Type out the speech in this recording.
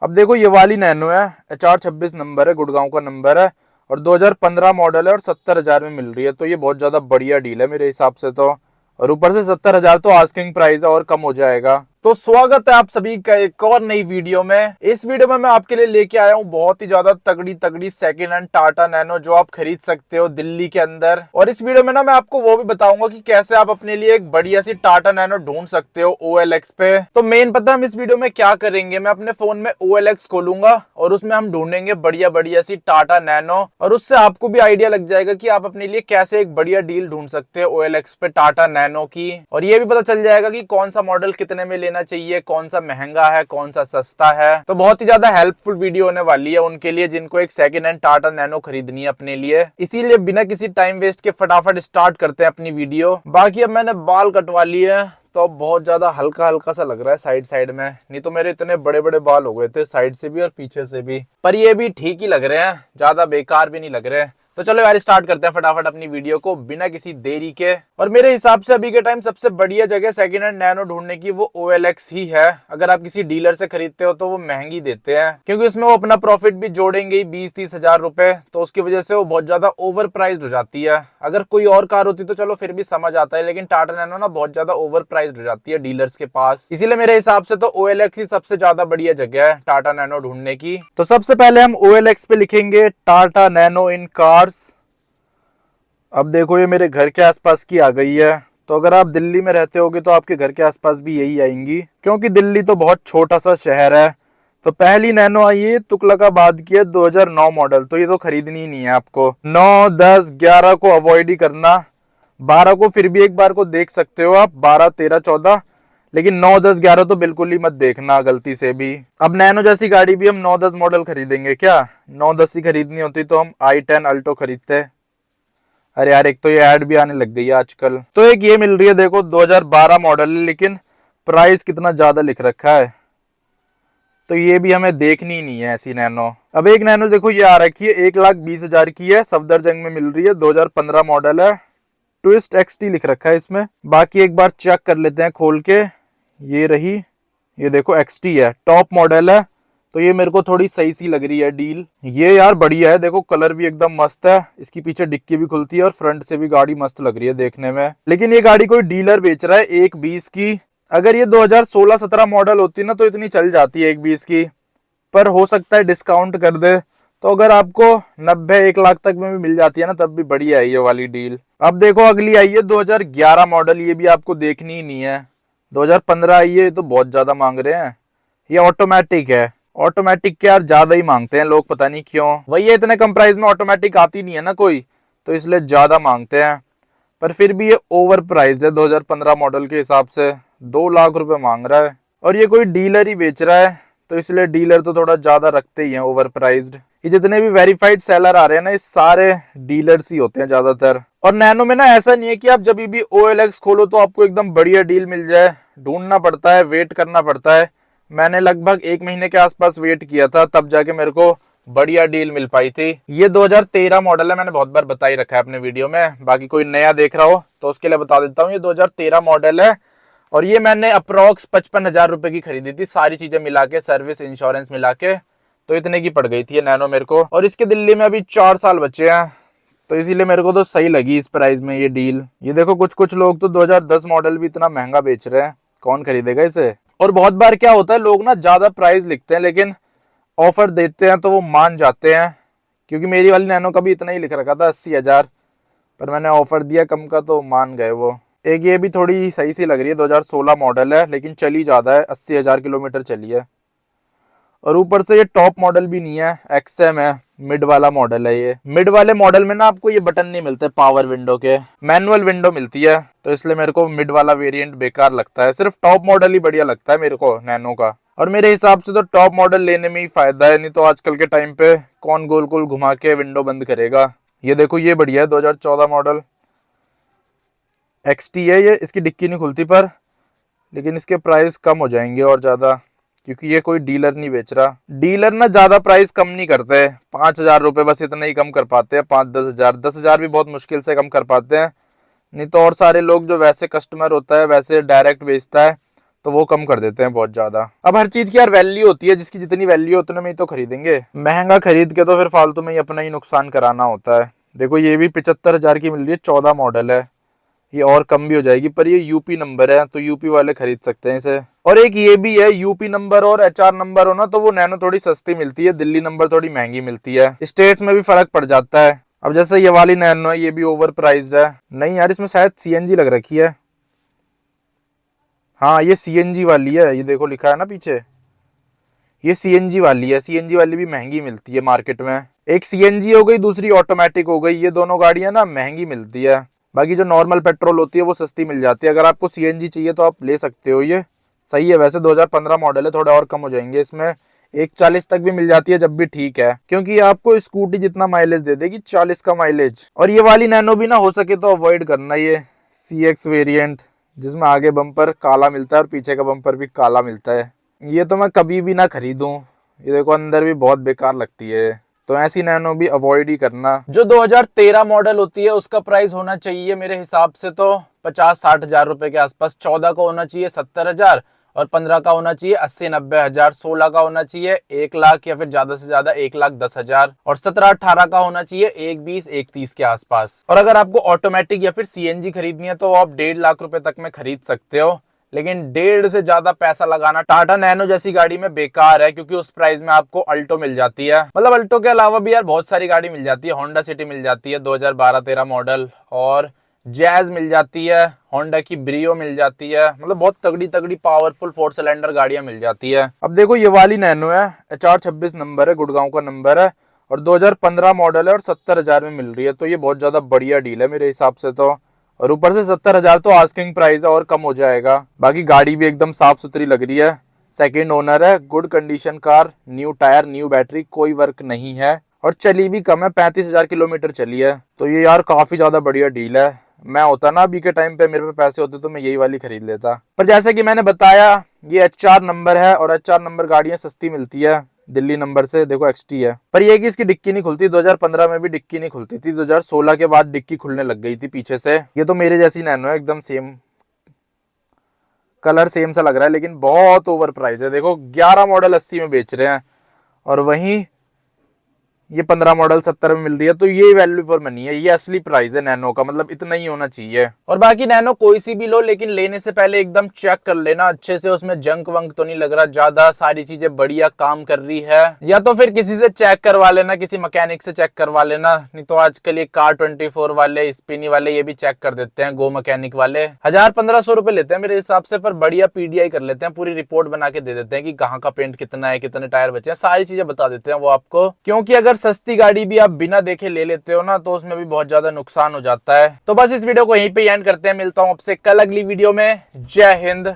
अब देखो ये वाली नैनो है, HR26 नंबर है, गुड़गांव का नंबर है और 2015 मॉडल है और 70,000 में मिल रही है। तो ये बहुत ज्यादा बढ़िया डील है मेरे हिसाब से तो। और ऊपर से 70,000 तो आस्किंग प्राइस है और कम हो जाएगा। तो स्वागत है आप सभी का एक और नई वीडियो में। इस वीडियो में मैं आपके लिए लेके आया हूँ बहुत ही ज्यादा तगड़ी तगड़ी सेकंड हैंड टाटा नैनो जो आप खरीद सकते हो दिल्ली के अंदर। और इस वीडियो में ना मैं आपको वो भी बताऊंगा कि कैसे आप अपने लिए एक बढ़िया सी टाटा नैनो ढूंढ सकते हो OLX पे। तो मेन पता हम इस वीडियो में क्या करेंगे, मैं अपने फोन में OLX खोलूंगा और उसमें हम ढूंढेंगे बढ़िया बढ़िया सी टाटा नैनो, और उससे आपको भी आइडिया लग जाएगा कि आप अपने लिए कैसे एक बढ़िया डील ढूंढ सकते हो OLX पे टाटा नैनो की। और ये भी पता चल जाएगा कि कौन सा मॉडल कितने में लेना चाहिए, कौन सा महंगा है, कौन सा सस्ता है। तो बहुत ही ज्यादा हेल्पफुल वीडियो होने वाली है उनके लिए जिनको एक सेकंड हैंड टाटा नैनो खरीदनी है अपने लिए। इसीलिए बिना किसी टाइम वेस्ट के फटाफट स्टार्ट करते हैं अपनी वीडियो। बाकी अब मैंने बाल कटवा लिए हैं तो बहुत ज्यादा हल्का हल्का सा लग रहा है साइड साइड में, नहीं तो मेरे इतने बड़े बड़े बाल हो गए थे साइड से भी और पीछे से भी। पर ये भी ठीक ही लग रहे हैं, ज्यादा बेकार भी नहीं लग रहे। तो चलो यार स्टार्ट करते हैं फटाफट अपनी वीडियो को बिना किसी देरी के। और मेरे हिसाब से अभी के टाइम सबसे बढ़िया जगह सेकंड हैंड नैनो ढूंढने की वो OLX ही है। अगर आप किसी डीलर से खरीदते हो तो वो महंगी देते हैं, क्योंकि उसमें वो अपना प्रॉफिट भी जोड़ेंगे ही 20-30 हजार रुपए, तो उसकी वजह से वो बहुत ज्यादा ओवर प्राइस्ड हो जाती है। अगर कोई और कार होती तो चलो फिर भी समझ आता है, लेकिन टाटा नैनो ना बहुत ज्यादा ओवर प्राइस्ड हो जाती है डीलर्स के पास। इसीलिए मेरे हिसाब से तो OLX ही सबसे ज्यादा बढ़िया जगह है टाटा नैनो ढूंढने की। तो सबसे पहले हम OLX पे लिखेंगे टाटा नैनो इन कार्स। अब देखो ये मेरे घर के आसपास की आ गई है। तो अगर आप दिल्ली में रहते होगे तो आपके घर के आसपास भी यही आएंगी, क्योंकि दिल्ली तो बहुत छोटा सा शहर है। तो पहली नैनो आई है तुगलकाबाद की है, 2009 मॉडल। तो ये तो खरीदनी ही नहीं है आपको। 9, 10, 11 को अवॉइड ही करना। 12 को फिर भी एक बार को देख सकते हो आप, 12, 13, 14, लेकिन 9, 10, 11 तो बिल्कुल ही मत देखना गलती से भी। अब नैनो जैसी गाड़ी भी हम 9, 10 मॉडल खरीदेंगे क्या? 9, 10 ही खरीदनी होती तो हम i10 अल्टो खरीदते। अरे यार एक तो ये ऐड भी आने लग गई है आजकल। तो एक ये मिल रही है देखो, 2012 मॉडल है, लेकिन प्राइस कितना ज्यादा लिख रखा है। तो ये भी हमें देखनी ही नहीं है ऐसी नैनो। अब एक नैनो देखो ये आ रखी है 1,20,000 की है, सफदरजंग में मिल रही है, 2015 मॉडल है, ट्विस्ट XT लिख रखा है इसमें। बाकी एक बार चेक कर लेते हैं खोल के। ये रही, ये देखो XT है, टॉप मॉडल है। तो ये मेरे को थोड़ी सही सी लग रही है डील। ये यार बढ़िया है, देखो कलर भी एकदम मस्त है, इसकी पीछे डिक्की भी खुलती है और फ्रंट से भी गाड़ी मस्त लग रही है देखने में। लेकिन ये गाड़ी कोई डीलर बेच रहा है 1,20 की। अगर ये 2016-17 मॉडल होती ना तो इतनी चल जाती है 1,20 की, पर हो सकता है डिस्काउंट कर दे। तो अगर आपको 90-1 लाख तक में भी मिल जाती है ना तब भी बढ़िया है ये वाली डील। अब देखो अगली आई है 2011 मॉडल, ये भी आपको देखनी ही नहीं है। 2015 आई है, ये तो बहुत ज्यादा मांग रहे हैं। ये ऑटोमेटिक है, ऑटोमेटिक के यार ज्यादा ही मांगते हैं लोग, पता नहीं क्यों। वही है, इतने कम प्राइस में ऑटोमेटिक आती नहीं है ना कोई, तो इसलिए ज्यादा मांगते हैं। पर फिर भी ये ओवर प्राइस्ड है 2015 मॉडल के हिसाब से, 2 लाख रुपए मांग रहा है। और ये कोई डीलर ही बेच रहा है, तो इसलिए डीलर तो थोड़ा ज्यादा रखते ही हैं ओवर प्राइस्ड। ये जितने भी वेरीफाइड सेलर आ रहे हैं ना, ये सारे डीलर्स ही होते हैं ज्यादातर। और नैनो में ना ऐसा नहीं है कि आप जब भी OLX खोलो तो आपको एकदम बढ़िया डील मिल जाए, ढूंढना पड़ता है, वेट करना पड़ता है। मैंने लगभग 1 महीने के आसपास वेट किया था, तब जाके मेरे को बढ़िया डील मिल पाई थी। ये 2013 मॉडल है, मैंने बहुत बार बता ही रखा है अपने वीडियो में, बाकी कोई नया देख रहा हो तो उसके लिए बता देता हूँ। ये 2013 मॉडल है और ये मैंने अप्रोक्स 55,000 रुपए की खरीदी थी, सारी चीजें मिला के, सर्विस इंश्योरेंस मिला के। तो इतने की पड़ गई थी ये नैनो मेरे को, और इसके दिल्ली में अभी 4 साल बचे हैं, तो इसीलिए मेरे को तो सही लगी इस प्राइस में ये डील। ये देखो कुछ कुछ लोग तो 2010 मॉडल भी इतना महंगा बेच रहे हैं, कौन खरीदेगा इसे। और बहुत बार क्या होता है, लोग ना ज्यादा प्राइस लिखते हैं लेकिन ऑफर देते हैं तो वो मान जाते हैं। क्योंकि मेरी वाली नैनो का भी इतना ही लिख रखा था 80,000, पर मैंने ऑफर दिया कम का तो मान गए वो। एक ये भी थोड़ी सही सी लग रही है, 2016 मॉडल है, लेकिन चली ज्यादा है, 80,000 किलोमीटर चली है। और ऊपर से ये टॉप मॉडल भी नहीं है, XM है, मिड वाला मॉडल है। ये मिड वाले मॉडल में ना आपको ये बटन नहीं मिलते पावर विंडो के, मैनुअल विंडो मिलती है, तो इसलिए मेरे को मिड वाला वेरिएंट बेकार लगता है। सिर्फ टॉप मॉडल ही बढ़िया लगता है मेरे को नैनो का। और मेरे हिसाब से तो टॉप मॉडल लेने में ही फायदा है, नहीं तो आजकल के टाइम पे कौन गोल गोल घुमा के विंडो बंद करेगा। ये देखो ये बढ़िया है, 2014 मॉडल XT है ये, इसकी डिक्की नहीं खुलती पर, लेकिन इसके प्राइस कम हो जाएंगे और ज्यादा, क्योंकि ये कोई डीलर नहीं बेच रहा। डीलर ना ज्यादा प्राइस कम नहीं करते, 5,000 रुपए बस इतना ही कम कर पाते हैं, 5-10 हजार, 10,000 भी बहुत मुश्किल से कम कर पाते हैं। नहीं तो और सारे लोग जो वैसे कस्टमर होता है वैसे डायरेक्ट बेचता है तो वो कम कर देते हैं बहुत ज्यादा। अब हर चीज की यार वैल्यू होती है, जिसकी जितनी वैल्यू उतने में ही तो खरीदेंगे। महंगा खरीद के तो फिर फालतू में ही अपना ही नुकसान कराना होता है। देखो ये भी 75,000 की मिल रही है, 14 मॉडल है। ये और कम भी हो जाएगी, पर ये यूपी नंबर है तो यूपी वाले खरीद सकते हैं इसे। और एक ये भी है, यूपी नंबर और एचआर नंबर हो ना तो वो नैनो थोड़ी सस्ती मिलती है, दिल्ली नंबर थोड़ी महंगी मिलती है। स्टेट्स में भी फर्क पड़ जाता है। अब जैसे ये वाली नैनो है, ये भी ओवर प्राइस्ड है। नहीं यार, इसमें शायद सीएनजी लग रखी है। हाँ ये सीएनजी वाली है, ये देखो लिखा है ना पीछे, ये सीएनजी वाली है। सीएनजी वाली भी महंगी मिलती है मार्केट में। एक सीएनजी हो गई, दूसरी ऑटोमेटिक हो गई, ये दोनों गाड़ियां ना महंगी मिलती है। बाकी जो नॉर्मल पेट्रोल होती है वो सस्ती मिल जाती है। अगर आपको सीएनजी चाहिए तो आप ले सकते हो, ये सही है। वैसे 2015 मॉडल है, थोड़े और कम हो जाएंगे इसमें, 140 तक भी मिल जाती है जब भी, ठीक है, क्योंकि आपको स्कूटी जितना माइलेज दे देगी, 40 का माइलेज। और ये वाली नैनो भी ना हो सके तो अवॉइड करना, ये CX वेरिएंट जिसमें आगे बम्पर काला मिलता है और पीछे का बम्पर भी काला मिलता है, ये तो मैं कभी भी ना खरीदूं। ये देखो अंदर भी बहुत बेकार लगती है, तो ऐसी नैनो भी अवॉइड ही करना। जो 2013 मॉडल होती है उसका प्राइस होना चाहिए मेरे हिसाब से तो 50-60 हजार रुपए के आसपास। 14 का होना चाहिए 70,000, और 15 का होना चाहिए 80-90 हजार। 16 का होना चाहिए 1 लाख या फिर ज्यादा से ज्यादा 1,10,000, और 17-18 का होना चाहिए 1,20-1,30 के आसपास। और अगर आपको ऑटोमेटिक या फिर सीएनजी खरीदनी है तो आप 1.5 लाख रुपए तक में खरीद सकते हो, लेकिन 1.5 से ज्यादा पैसा लगाना टाटा नैनो जैसी गाड़ी में बेकार है, क्योंकि उस प्राइस में आपको अल्टो मिल जाती है। मतलब अल्टो के अलावा भी यार बहुत सारी गाड़ी मिल जाती है। होंडा सिटी मिल जाती है 2012-13 मॉडल, और जैज मिल जाती है, होंडा की ब्रियो मिल जाती है। मतलब बहुत तगड़ी तगड़ी पावरफुल 4 सिलेंडर गाड़ियां मिल जाती है। अब देखो ये वाली नैनो है, HR26 नंबर है, गुड़गांव का नंबर है, और 2015 मॉडल है और 70,000 में मिल रही है। तो ये बहुत ज्यादा बढ़िया डील है मेरे हिसाब से तो। और ऊपर से 70,000 तो आस्किंग प्राइस है, और कम हो जाएगा। बाकी गाड़ी भी एकदम साफ सुथरी लग रही है, सेकेंड ओनर है, good condition car, new tyre, new battery, कोई वर्क नहीं है, और चली भी कम है, 35,000 किलोमीटर चली है। तो ये यार काफी ज्यादा बढ़िया डील है। मैं होता ना अभी के टाइम पे, मेरे पे पैसे होते तो मैं यही वाली खरीद लेता। पर जैसे कि मैंने बताया, ये HR नंबर है, और HR नंबर गाड़ियां सस्ती मिलती है दिल्ली नंबर से। देखो XT है, पर ये कि इसकी डिक्की नहीं खुलती। 2015 में भी डिक्की नहीं खुलती थी, 2016 के बाद डिक्की खुलने लग गई थी पीछे से। ये तो मेरे जैसी नैनो है, एकदम सेम कलर, सेम सा लग रहा है, लेकिन बहुत ओवर प्राइस है। देखो 11 मॉडल 80 में बेच रहे हैं, और वहीं ये 15 मॉडल 70 में मिल रही है। तो ये वैल्यू फॉर मनी है, ये असली प्राइस है नैनो का, मतलब इतना ही होना चाहिए। और बाकी नैनो कोई सी भी लो, लेकिन लेने से पहले एकदम चेक कर लेना अच्छे से, उसमें जंक वंक तो नहीं लग रहा ज्यादा, सारी चीजें बढ़िया काम कर रही है। या तो फिर किसी से चेक करवा लेना, किसी मैकेनिक से चेक करवा लेना, नहीं तो आजकल ये कार24 वाले, स्पिनी वाले, ये भी चेक कर देते हैं, गो मैकेनिक वाले। 1,000-1,500 रुपए लेते हैं मेरे हिसाब से, पर बढ़िया PDI कर लेते हैं, पूरी रिपोर्ट बना के दे देते हैं कि कहाँ का पेंट कितना है, कितने टायर बचे हैं, सारी चीजें बता देते हैं वो आपको। क्योंकि अगर सस्ती गाड़ी भी आप बिना देखे ले लेते हो ना, तो उसमें भी बहुत ज्यादा नुकसान हो जाता है। तो बस इस वीडियो को यहीं पे एंड करते हैं, मिलता हूं आपसे कल अगली वीडियो में। जय हिंद।